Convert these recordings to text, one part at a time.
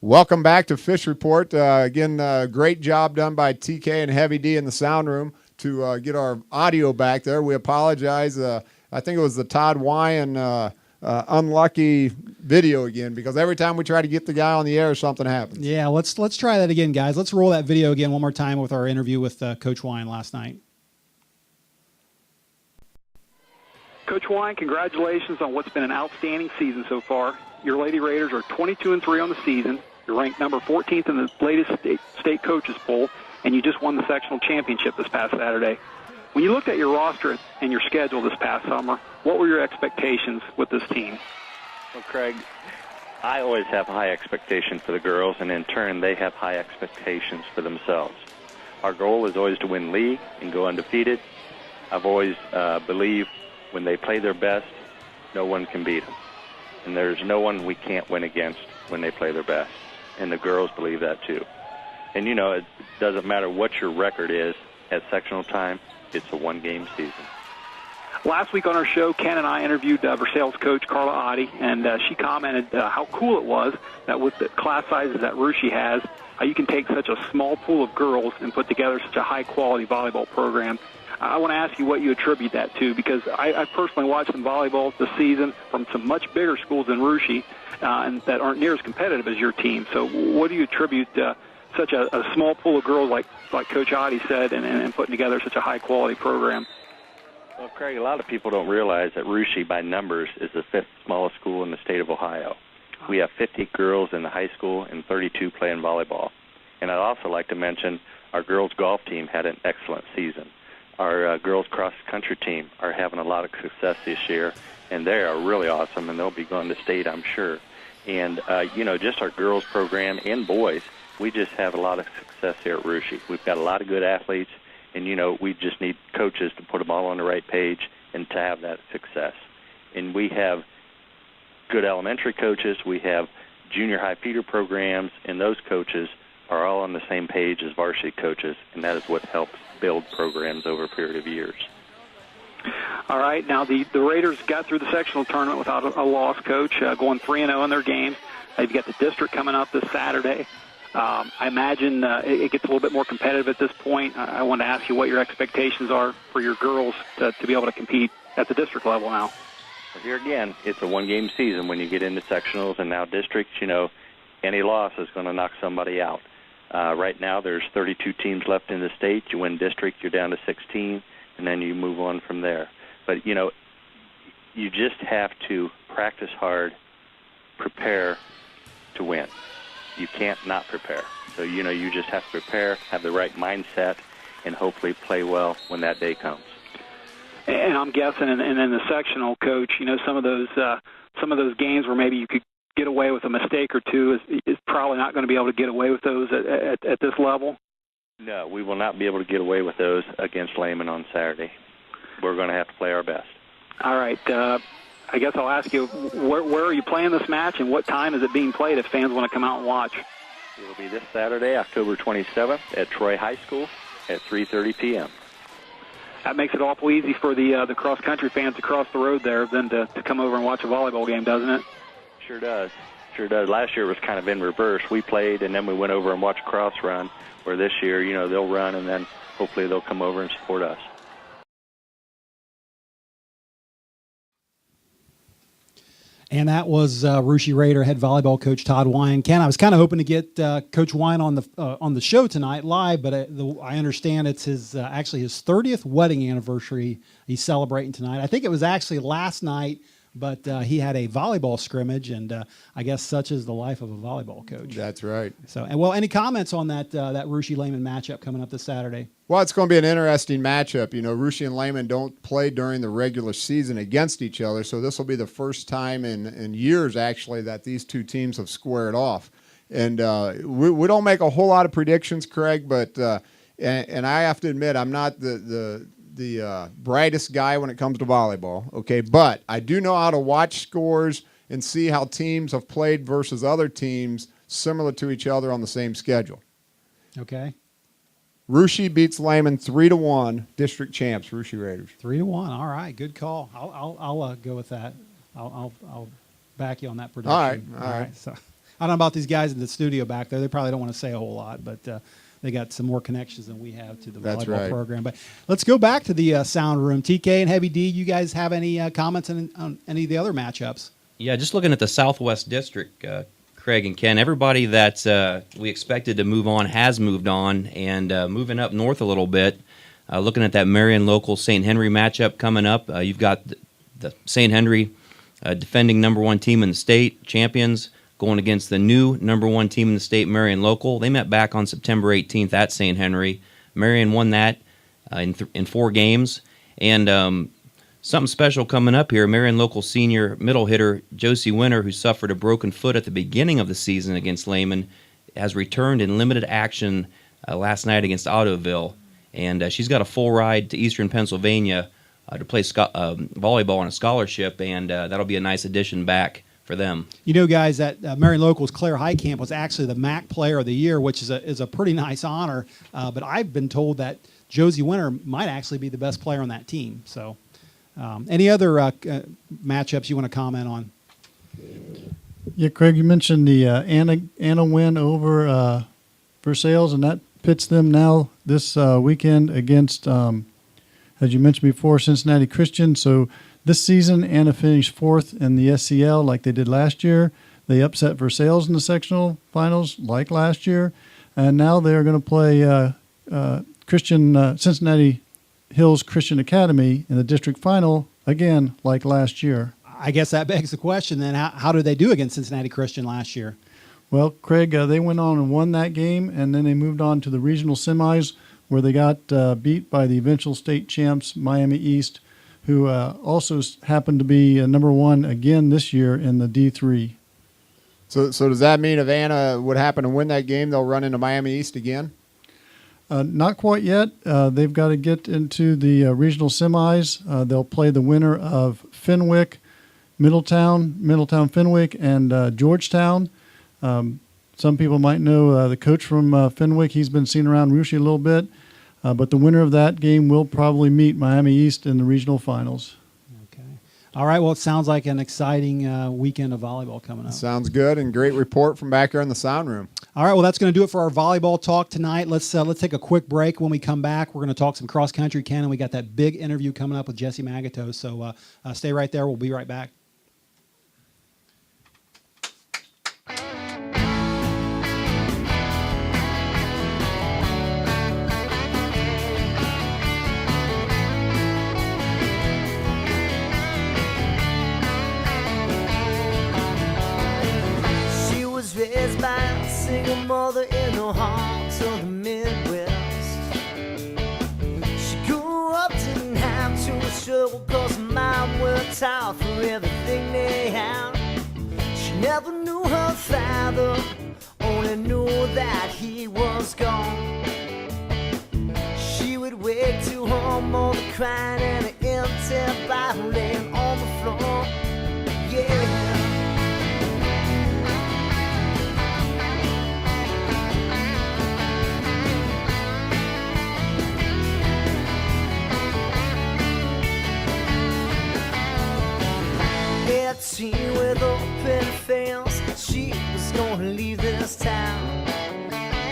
Welcome back to Fish Report. Again, great job done by TK and Heavy D in the sound room to get our audio back there. We apologize. I think it was the Todd Wion unlucky video again, because every time we try to get the guy on the air, something happens. Yeah, let's try that again, guys. Let's roll that video again one more time with our interview with Coach Wion last night. Coach Wion, congratulations on what's been an outstanding season so far. Your Lady Raiders are 22-3 on the season. You're ranked number 14th in the latest state coaches poll, and you just won the sectional championship this past Saturday. When you looked at your roster and your schedule this past summer, what were your expectations with this team? Well, Craig, I always have high expectations for the girls, and in turn, they have high expectations for themselves. Our goal is always to win league and go undefeated. I've always believed when they play their best, no one can beat them. And there's no one we can't win against when they play their best. And the girls believe that too. And, you know, it doesn't matter what your record is at sectional time, it's a one-game season. Last week on our show, Ken and I interviewed Versailles coach Carla Oddie, and she commented how cool it was that with the class sizes that Russia has, how you can take such a small pool of girls and put together such a high-quality volleyball program. I want to ask you what you attribute that to, because I personally watched some volleyball this season from some much bigger schools than Russia, and that aren't near as competitive as your team. So what do you attribute such a small pool of girls, like Coach Oddie said, and putting together such a high-quality program? Well, Craig, a lot of people don't realize that Russia, by numbers, is the fifth smallest school in the state of Ohio. We have 50 girls in the high school and 32 playing volleyball. And I'd also like to mention our girls' golf team had an excellent season. Our girls' cross-country team are having a lot of success this year, and they are really awesome, and they'll be going to state, I'm sure. And, you know, just our girls' program and boys, we just have a lot of success here at Russia. We've got a lot of good athletes, and, you know, we just need coaches to put them all on the right page and to have that success. And we have good elementary coaches. We have junior high feeder programs, and those coaches are all on the same page as varsity coaches, and that is what helps build programs over a period of years. All right. Now, the Raiders got through the sectional tournament without a loss, Coach, going 3-0 in their games. They've got the district coming up this Saturday. I imagine it gets a little bit more competitive at this point. I want to ask you what your expectations are for your girls to be able to compete at the district level now. Well, here again, it's a one-game season when you get into sectionals, and now districts, you know, any loss is going to knock somebody out. Right now, there's 32 teams left in the state. You win district, you're down to 16, and then you move on from there. But, you know, you just have to practice hard, prepare to win. You can't not prepare. So, you know, you just have to prepare, have the right mindset, and hopefully play well when that day comes. And I'm guessing, and in the sectional, Coach, you know, some of those games where maybe you could get away with a mistake or two is probably not going to be able to get away with those at this level? No, we will not be able to get away with those against Lehman on Saturday. We're going to have to play our best. All right. I guess I'll ask you, where are you playing this match, and what time is it being played if fans want to come out and watch? It will be this Saturday, October 27th, at Troy High School at 3:30 p.m. That makes it awful easy for the cross-country fans across the road there then to come over and watch a volleyball game, doesn't it? Sure does. Sure does. Last year it was kind of in reverse. We played, and then we went over and watched cross run, where this year, you know, they'll run, and then hopefully they'll come over and support us. And that was Russia Raider head volleyball coach Todd Wion. Ken, I was kind of hoping to get Coach Wion on the show tonight live, but I understand it's his actually his 30th wedding anniversary he's celebrating tonight. I think it was actually last night, but he had a volleyball scrimmage, and I guess such is the life of a volleyball coach. That's right. So, and well, any comments on that Russia Lehman matchup coming up this Saturday? Well, it's going to be an interesting matchup. You know, Russia and Lehman don't play during the regular season against each other, so this will be the first time in years, actually, that these two teams have squared off. And we don't make a whole lot of predictions, Craig, but and I have to admit I'm not the brightest guy when it comes to volleyball, okay? But I do know how to watch scores and see how teams have played versus other teams similar to each other on the same schedule. Okay. Russia beats Lehman 3-1. District champs, Russia Raiders. 3-1. All right, good call. I'll go with that. I'll back you on that prediction. All right. So I don't know about these guys in the studio back there. They probably don't want to say a whole lot, but they got some more connections than we have to the volleyball program. But let's go back to the sound room. TK and Heavy D, you guys have any comments on any of the other matchups? Yeah, just looking at the Southwest District, Craig and Ken, everybody that we expected to move on has moved on, and moving up north a little bit, looking at that Marion local St. Henry matchup coming up, you've got the St. Henry defending number one team in the state, champions, going against the new number one team in the state, Marion local. They met back on September 18th at St. Henry. Marion won that in 4 games, and something special coming up here. Marion local senior middle hitter Josie Winter, who suffered a broken foot at the beginning of the season against Lehman, has returned in limited action last night against Ottoville. And she's got a full ride to Eastern Pennsylvania to play volleyball on a scholarship, and that'll be a nice addition back for them. You know, guys, that Marion Local's Claire Heitkamp was actually the MAC Player of the Year, which is a pretty nice honor. But I've been told that Josie Winter might actually be the best player on that team. So any other matchups you want to comment on? Yeah, Craig, you mentioned the Anna win over Versailles, and that pits them now this weekend against, as you mentioned before, Cincinnati Christian. So this season, Anna finished 4th in the SCL like they did last year. They upset Versailles in the sectional finals like last year. And now they're going to play Cincinnati Hills Christian Academy in the district final, again, like last year. I guess that begs the question then, how did they do against Cincinnati Christian last year? Well, Craig, they went on and won that game, and then they moved on to the regional semis where they got beat by the eventual state champs, Miami East, who also happened to be number one again this year in the D3. So does that mean if Anna would happen to win that game, they'll run into Miami East again? Not quite yet. They've got to get into the regional semis. They'll play the winner of Fenwick, Middletown Fenwick, and Georgetown. Some people might know the coach from Fenwick. He's been seen around Russia a little bit. But the winner of that game will probably meet Miami East in the regional finals. Okay. All right. Well, it sounds like an exciting weekend of volleyball coming up. Sounds good, and great report from back here in the sound room. All right. Well, that's going to do it for our volleyball talk tonight. Let's take a quick break. When we come back, we're going to talk some cross country. Ken, and we got that big interview coming up with Jessie Magoto. So stay right there. We'll be right back. Raised by a single mother in the heart of the Midwest. She grew up, didn't have too much trouble, cause her mom worked hard for everything they had. She never knew her father, only knew that he was gone. She would wake to her mother crying and an empty Bible laying on the floor. Yeah. Teen with open face, she was gonna leave this town,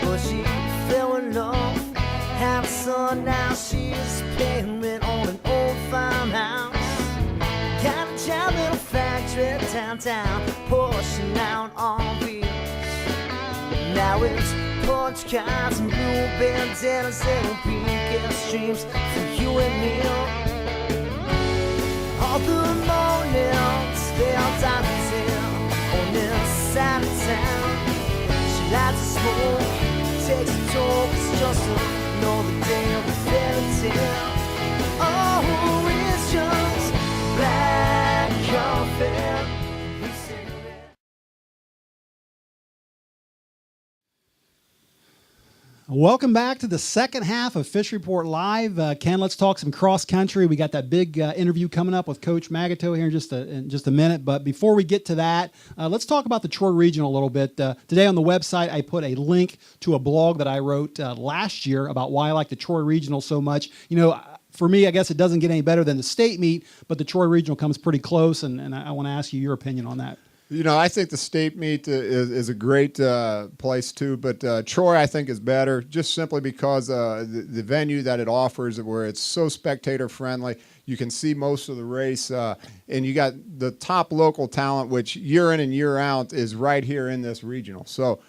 but she fell in love, had a son, now she's paying rent on an old farmhouse. Got a job in a factory downtown, pushing out on wheels. Now it's porch cars and blue bandanas and weekend streams for you and me. All the mornings they all dancing on this side of town. She likes to smoke, takes a toll, it's just another day of a fairy tale. Oh, it's just black coffee. Welcome back to the second half of Fish Report Live. Ken, let's talk some cross country. We got that big interview coming up with Coach Magoto here in just a minute. But before we get to that, let's talk about the Troy Regional a little bit. Today on the website, I put a link to a blog that I wrote last year about why I like the Troy Regional so much. You know, for me, I guess it doesn't get any better than the state meet, but the Troy Regional comes pretty close, and I want to ask you your opinion on that. I think the state meet is a great place too, but Troy I think is better just simply because the venue that it offers, where it's so spectator friendly. You can see most of the race, and you got the top local talent, which year in and year out is right here in this regional. So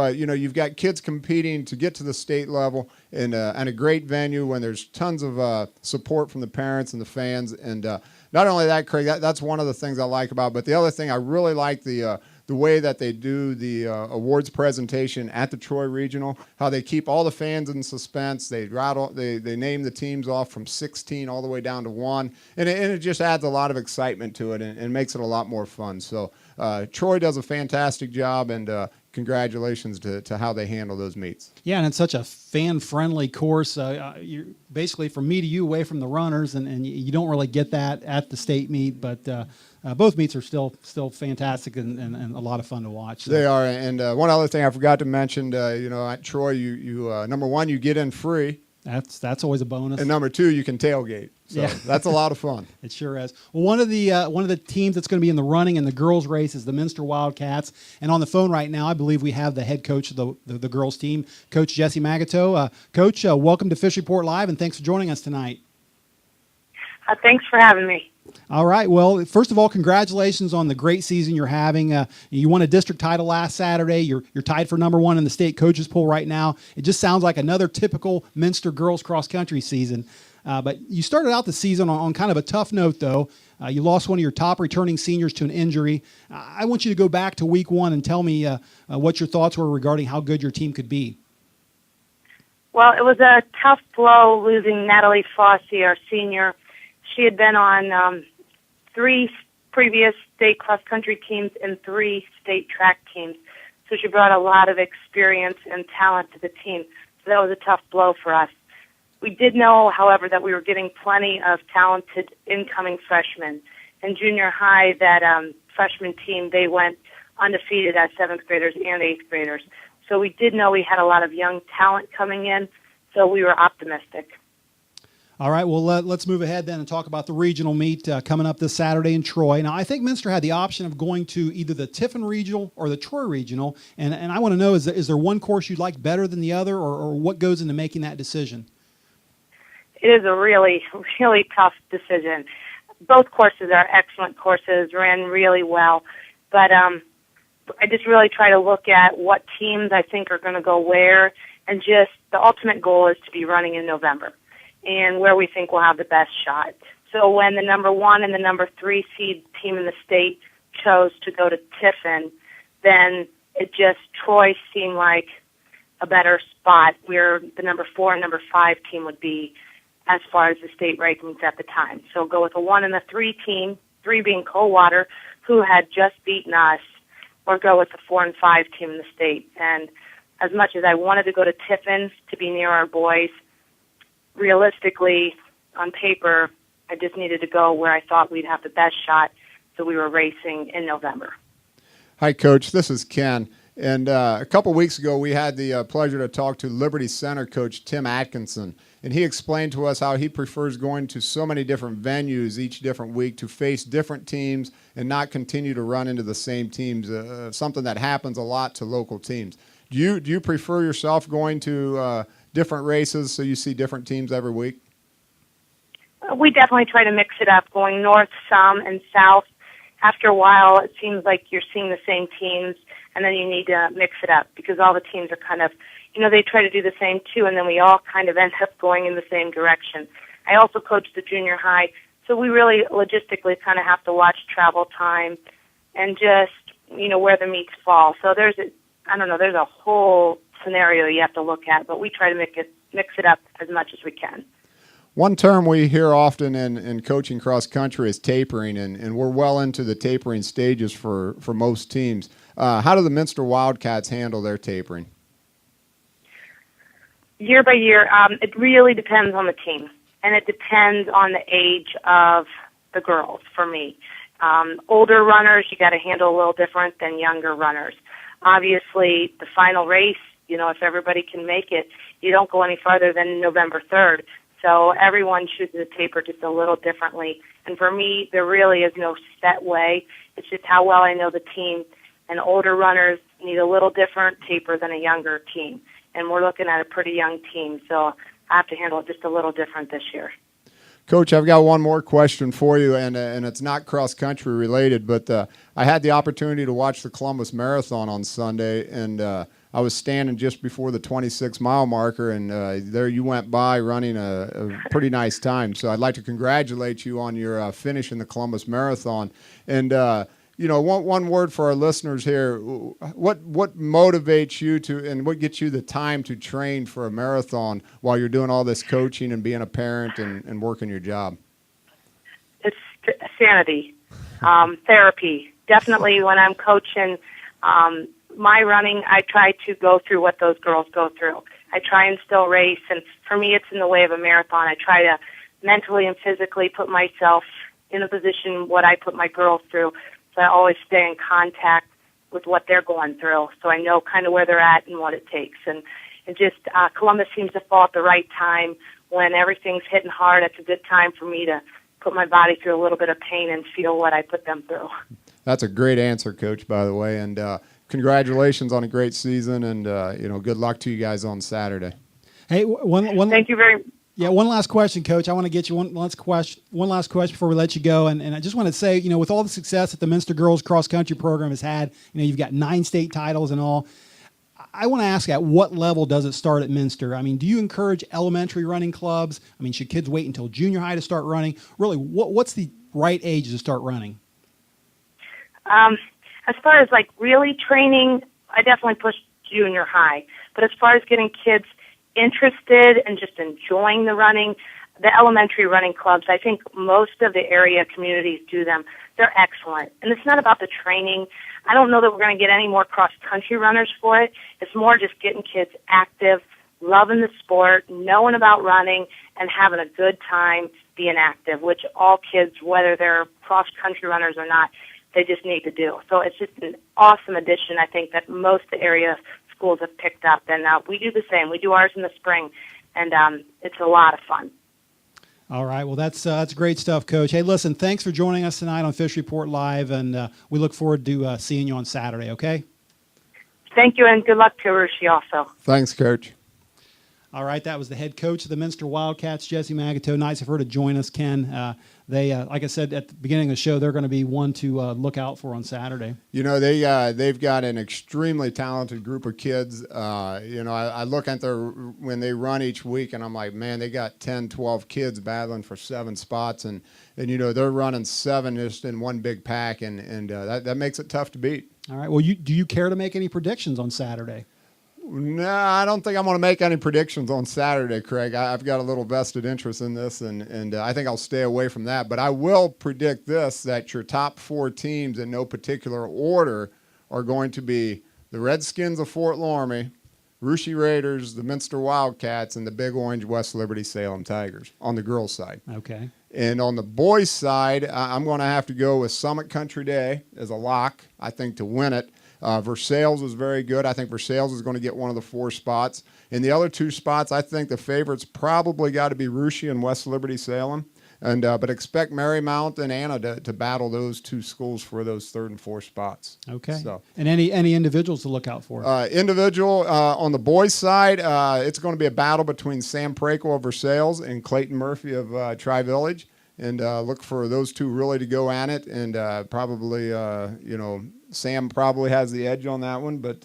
you've got kids competing to get to the state level, and a great venue when there's tons of support from the parents and the fans. And not only that, Craig, that's one of the things I like about it, but the other thing I really like the way that they do the awards presentation at the Troy Regional, how they keep all the fans in suspense. They name the teams off from 16 all the way down to 1, and it just adds a lot of excitement to it and makes it a lot more fun. So Troy does a fantastic job, and congratulations to how they handle those meets. Yeah, and it's such a fan-friendly course. You're basically from me to you, away from the runners, and you don't really get that at the state meet, but both meets are still fantastic and a lot of fun to watch. So. They are, and one other thing I forgot to mention, at Troy, you number one, you get in free. That's always a bonus. And number two, you can tailgate. So yeah. That's a lot of fun. It sure is. Well, one of the teams that's going to be in the running in the girls' race is the Minster Wildcats. And on the phone right now, I believe we have the head coach of the girls' team, Coach Jessie Magoto. Coach, welcome to Fish Report Live, and thanks for joining us tonight. Thanks for having me. All right. Well, first of all, congratulations on the great season you're having. You won a district title last Saturday. You're tied for number 1 in the state coaches poll right now. It just sounds like another typical Minster girls cross country season. But you started out the season on kind of a tough note, though. You lost one of your top returning seniors to an injury. I want you to go back to week 1 and tell me what your thoughts were regarding how good your team could be. Well, it was a tough blow losing Natalie Fossey, our senior. She had been on 3 previous state cross-country teams and 3 state track teams. So she brought a lot of experience and talent to the team. So that was a tough blow for us. We did know, however, that we were getting plenty of talented incoming freshmen. In junior high, that freshman team, they went undefeated as 7th graders and 8th graders. So we did know we had a lot of young talent coming in, so we were optimistic. All right, well, let's move ahead then and talk about the regional meet coming up this Saturday in Troy. Now, I think Minster had the option of going to either the Tiffin Regional or the Troy Regional, and I want to know, is there one course you'd like better than the other, or what goes into making that decision? It is a really, really tough decision. Both courses are excellent courses, ran really well, but I just really try to look at what teams I think are going to go where, and just the ultimate goal is to be running in November, and where we think we'll have the best shot. So when the number 1 and the number 3 seed team in the state chose to go to Tiffin, then Troy seemed like a better spot where the number 4 and number 5 team would be as far as the state rankings at the time. So go with the 1 and the 3 team, 3 being Coldwater, who had just beaten us, or go with the 4 and 5 team in the state. And as much as I wanted to go to Tiffin to be near our boys, realistically, on paper, I just needed to go where I thought we'd have the best shot, so we were racing in November. Hi, Coach. This is Ken. And a couple weeks ago, we had the pleasure to talk to Liberty Center coach Tim Atkinson, and he explained to us how he prefers going to so many different venues each different week to face different teams and not continue to run into the same teams, something that happens a lot to local teams. Do you prefer yourself going to different races so you see different teams every week? We definitely try to mix it up, going north some and south. After a while, it seems like you're seeing the same teams, and then you need to mix it up because all the teams are kind of, they try to do the same too, and then we all kind of end up going in the same direction. I also coach the junior high, so we really logistically kind of have to watch travel time and just, where the meets fall. So there's a whole scenario you have to look at, but we try to mix it up as much as we can. One term we hear often in coaching cross country is tapering, and we're well into the tapering stages for most teams. How do the Minster Wildcats handle their tapering? Year by year, it really depends on the team, and it depends on the age of the girls for me. Older runners, you got to handle a little different than younger runners. Obviously, the final race, if everybody can make it, you don't go any farther than November 3rd. So everyone chooses a taper just a little differently. And for me, there really is no set way. It's just how well I know the team. And older runners need a little different taper than a younger team. And we're looking at a pretty young team, so I have to handle it just a little different this year. Coach, I've got one more question for you, and it's not cross-country related, but I had the opportunity to watch the Columbus Marathon on Sunday, and I was standing just before the 26-mile marker, and there you went by running a pretty nice time. So I'd like to congratulate you on your finish in the Columbus Marathon. And one word for our listeners here. What motivates you to, and what gets you the time to train for a marathon while you're doing all this coaching and being a parent and working your job? It's sanity, therapy. Definitely when I'm coaching my running, I try to go through what those girls go through. I try and still race, and for me it's in the way of a marathon. I try to mentally and physically put myself in a position what I put my girls through. So I always stay in contact with what they're going through, so I know kind of where they're at and what it takes. And just Columbus seems to fall at the right time when everything's hitting hard. It's a good time for me to put my body through a little bit of pain and feel what I put them through. That's a great answer, Coach, by the way. And congratulations on a great season, and good luck to you guys on Saturday. Hey, one. Thank you very much. Yeah, one last question, Coach. I want to get you one last question before we let you go. And I just want to say, with all the success that the Minster Girls Cross Country program has had, you've got 9 state titles and all. I want to ask, at what level does it start at Minster? I mean, do you encourage elementary running clubs? I mean, should kids wait until junior high to start running? Really, what's the right age to start running? As far as really training, I definitely push junior high. But as far as getting kids interested and just enjoying the running, the elementary running clubs, I think most of the area communities do them. They're excellent. And it's not about the training. I don't know that we're going to get any more cross-country runners for it. It's more just getting kids active, loving the sport, knowing about running, and having a good time being active, which all kids, whether they're cross-country runners or not, they just need to do. So it's just an awesome addition, I think, that most of the area schools have picked up. And we do the same. We do ours in the spring, and it's a lot of fun. All right. Well, that's great stuff, Coach. Hey, listen, thanks for joining us tonight on Fish Report Live, and we look forward to seeing you on Saturday, okay? Thank you, and good luck to Rushi also. Thanks, Coach. All right, that was the head coach of the Minster Wildcats, Jessie Magoto. Nice of her to join us, Ken. They, like I said at the beginning of the show, they're going to be one to look out for on Saturday. They've got an extremely talented group of kids. I look at when they run each week, and I'm like, man, they got 10, 12 kids battling for 7 spots, and they're running 7 just in one big pack, and that makes it tough to beat. All right. Well, do you care to make any predictions on Saturday? No, I don't think I'm going to make any predictions on Saturday, Craig. I've got a little vested interest in this, and I think I'll stay away from that. But I will predict this, that your top 4 teams in no particular order are going to be the Redskins of Fort Loramie, Rushi Raiders, the Minster Wildcats, and the Big Orange West Liberty Salem Tigers on the girls' side. Okay. And on the boys' side, I'm going to have to go with Summit Country Day as a lock, I think, to win it. Versailles is very good. I think Versailles is going to get one of the 4 spots. In the other 2 spots, I think the favorites probably got to be Rushi and West Liberty Salem. But expect Marymount and Anna to battle those 2 schools for those 3rd and 4th spots. Okay. So, and any individuals to look out for? Individual on the boys' side, it's going to be a battle between Sam Prako of Versailles and Clayton Murphy of Tri-Village. And look for those 2 really to go at it. And probably, Sam probably has the edge on that one, but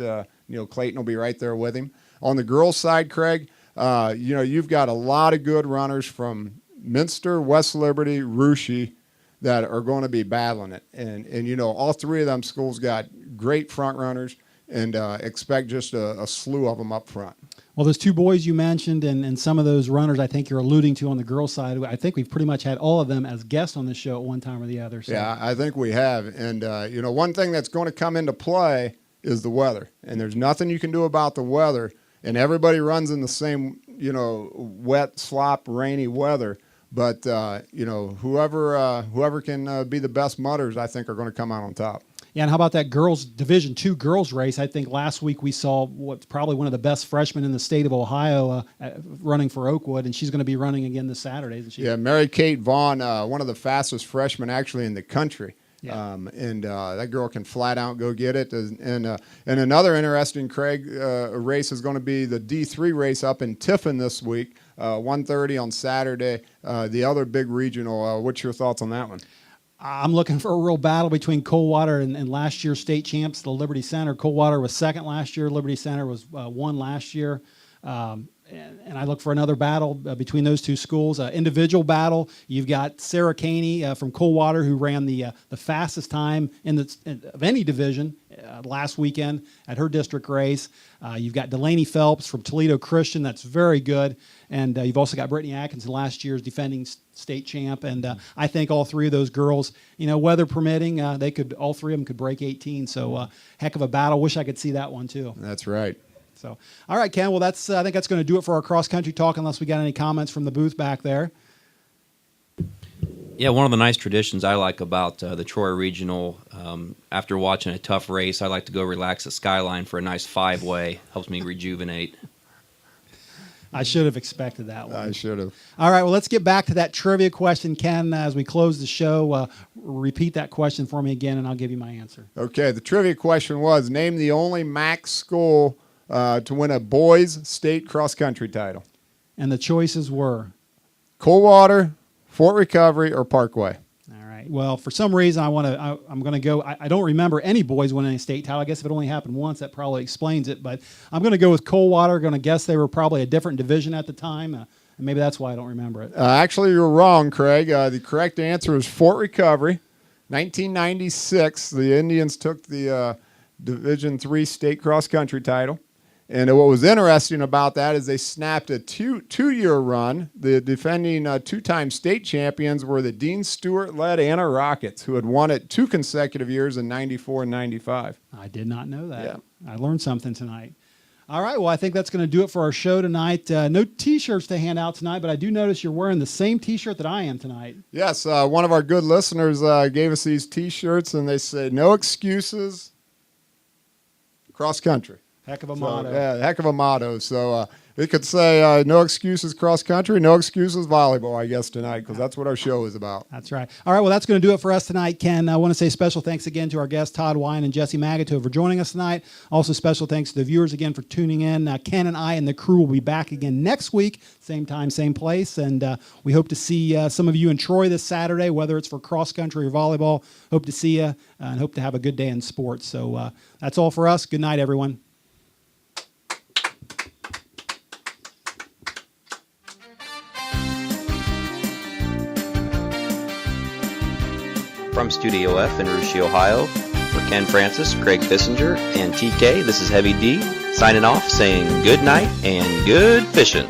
Clayton will be right there with him. On the girls' side, Craig, you've got a lot of good runners from Minster, West Liberty, Rushi that are going to be battling it, and all 3 of them schools got great front runners, and expect just a slew of them up front. Well, those 2 boys you mentioned and some of those runners I think you're alluding to on the girls' side, I think we've pretty much had all of them as guests on this show at one time or the other. So. Yeah, I think we have. And, one thing that's going to come into play is the weather. And there's nothing you can do about the weather. And everybody runs in the same, wet, slop, rainy weather. But, whoever can be the best mutters, I think, are going to come out on top. Yeah, and how about that girls Division II girls race? I think last week we saw what's probably one of the best freshmen in the state of Ohio running for Oakwood, and she's going to be running again this Saturday, isn't she? Yeah, Mary Kate Vaughn, one of the fastest freshmen actually in the country. Yeah. And that girl can flat out go get it. And another interesting, Craig, race is going to be the D3 race up in Tiffin this week, 1:30 on Saturday. The other big regional. What's your thoughts on that one? I'm looking for a real battle between Coldwater and last year's state champs, the Liberty Center. Coldwater was second last year. Liberty Center was won last year. And I look for another battle between those two schools. Individual battle. You've got Sarah Caney from Coldwater, who ran the fastest time of any division last weekend at her district race. You've got Delaney Phelps from Toledo Christian. That's very good. And you've also got Brittany Atkinson, last year's defending state champ. And I think all three of those girls, weather permitting, all three of them could break 18. So heck of a battle. Wish I could see that one too. That's right. So, all right, Ken. Well, I think that's going to do it for our cross-country talk, unless we got any comments from the booth back there. Yeah, one of the nice traditions I like about the Troy Regional, after watching a tough race, I like to go relax at Skyline for a nice 5-way. Helps me rejuvenate. I should have expected that one. I should have. All right, well, let's get back to that trivia question, Ken. As we close the show, repeat that question for me again, and I'll give you my answer. Okay, the trivia question was, name the only MAC school to win a boys state cross-country title. And the choices were? Coldwater, Fort Recovery, or Parkway. All right. Well, for some reason, I'm going to go. I don't remember any boys winning a state title. I guess if it only happened once, that probably explains it. But I'm going to go with Coldwater. Going to guess they were probably a different division at the time. And maybe that's why I don't remember it. Actually, you're wrong, Craig. The correct answer is Fort Recovery. 1996, the Indians took the Division III state cross-country title. And what was interesting about that is they snapped a two-year run. The defending two-time state champions were the Dean Stewart-led Anna Rockets, who had won it 2 consecutive years in 94 and 95. I did not know that. Yeah. I learned something tonight. All right, well, I think that's going to do it for our show tonight. No T-shirts to hand out tonight, but I do notice you're wearing the same T-shirt that I am tonight. Yes, one of our good listeners gave us these T-shirts, and they say, no excuses, cross-country. Heck of a motto. Yeah, heck of a motto. So it could say no excuses cross country, no excuses volleyball, I guess, tonight, because that's what our show is about. That's right. All right, well, that's going to do it for us tonight, Ken. I want to say special thanks again to our guests, Todd Wion and Jessie Magoto, for joining us tonight. Also, special thanks to the viewers again for tuning in. Ken and I and the crew will be back again next week, same time, same place. And we hope to see some of you in Troy this Saturday, whether it's for cross country or volleyball. Hope to see you and hope to have a good day in sports. So that's all for us. Good night, everyone. From Studio F in Russia, Ohio, for Ken Francis, Craig Fissinger, and TK, this is Heavy D, signing off, saying good night and good fishing.